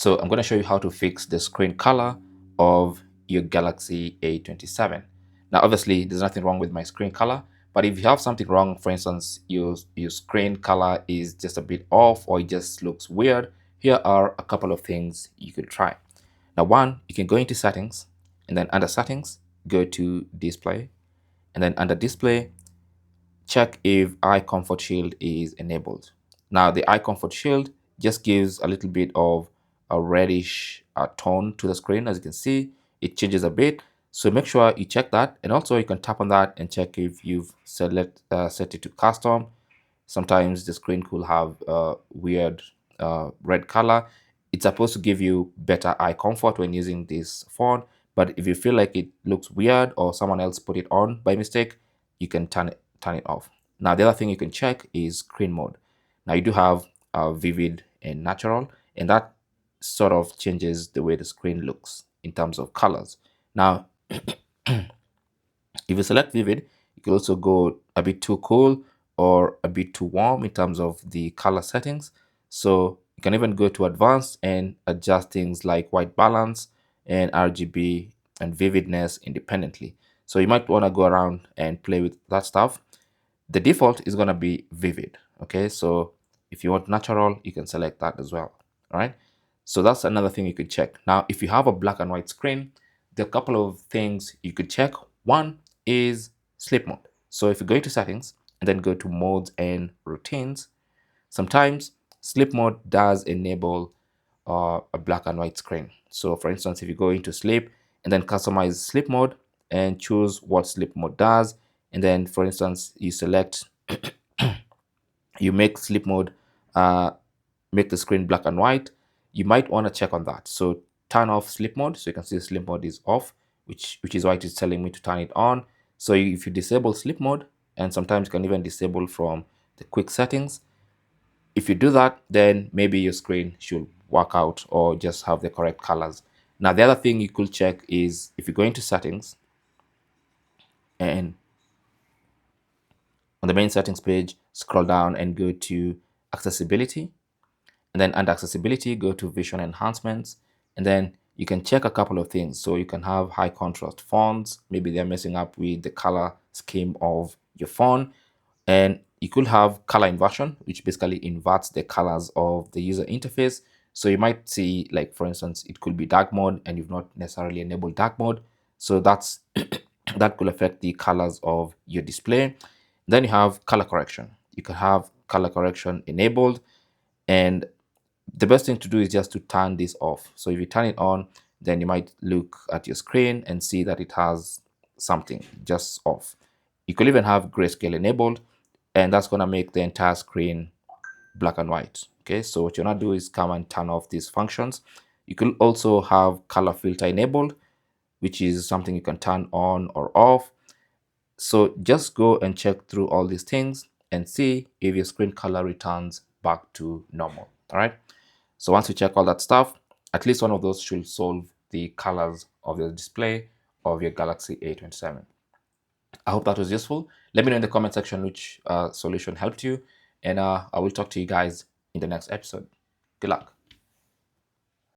So I'm going to show you how to fix the screen color of your Galaxy A27. Now, obviously, there's nothing wrong with my screen color, but if you have something wrong, for instance, your screen color is just a bit off or it just looks weird, here are a couple of things you could try. Now, one, you can go into settings, and then under settings, go to display, and then under display, check if eye comfort shield is enabled. Now the eye comfort shield just gives a little bit of a reddish tone to the screen. As you can see, it changes a bit, so make sure you check that, and also you can tap on that and check if you've set it to custom. Sometimes the screen could have a weird red color. It's supposed to give you better eye comfort when using this phone, but if you feel like it looks weird or someone else put it on by mistake, you can turn it off. Now the other thing you can check is screen mode. Now you do have vivid and natural, and that sort of changes the way the screen looks in terms of colors. Now if you select vivid, you can also go a bit too cool or a bit too warm in terms of the color settings. So you can even go to advanced and adjust things like white balance and RGB and vividness independently. So you might want to go around and play with that stuff. The default is going to be vivid. Okay, so if you want natural, you can select that as well. All right, so that's another thing you could check. Now, if you have a black and white screen, there are a couple of things you could check. One is sleep mode. So if you go into settings and then go to modes and routines, sometimes sleep mode does enable a black and white screen. So for instance, if you go into sleep and then customize sleep mode and choose what sleep mode does, and then for instance, you select, you make sleep mode, make the screen black and white, you might want to check on that. So turn off sleep mode. So you can see sleep mode is off, which is why it is telling me to turn it on. So if you disable sleep mode, and sometimes you can even disable from the quick settings, if you do that, then maybe your screen should work out or just have the correct colors. Now, the other thing you could check is if you go into settings and on the main settings page, scroll down and go to accessibility. And then under accessibility, go to vision enhancements. And then you can check a couple of things. So you can have high contrast fonts. Maybe they're messing up with the color scheme of your phone. And you could have color inversion, which basically inverts the colors of the user interface. So you might see, like, for instance, it could be dark mode and you've not necessarily enabled dark mode. So that's that could affect the colors of your display. Then you have color correction. You can have color correction enabled, and the best thing to do is just to turn this off. So if you turn it on, then you might look at your screen and see that it has something just off. You could even have grayscale enabled, and that's going to make the entire screen black and white. Okay, so what you want to do is come and turn off these functions. You could also have color filter enabled, which is something you can turn on or off. So just go and check through all these things and see if your screen color returns back to normal. All right, so once you check all that stuff, at least one of those should solve the colors of the display of your Galaxy A27. I hope that was useful. Let me know in the comment section which solution helped you, and I will talk to you guys in the next episode. Good luck.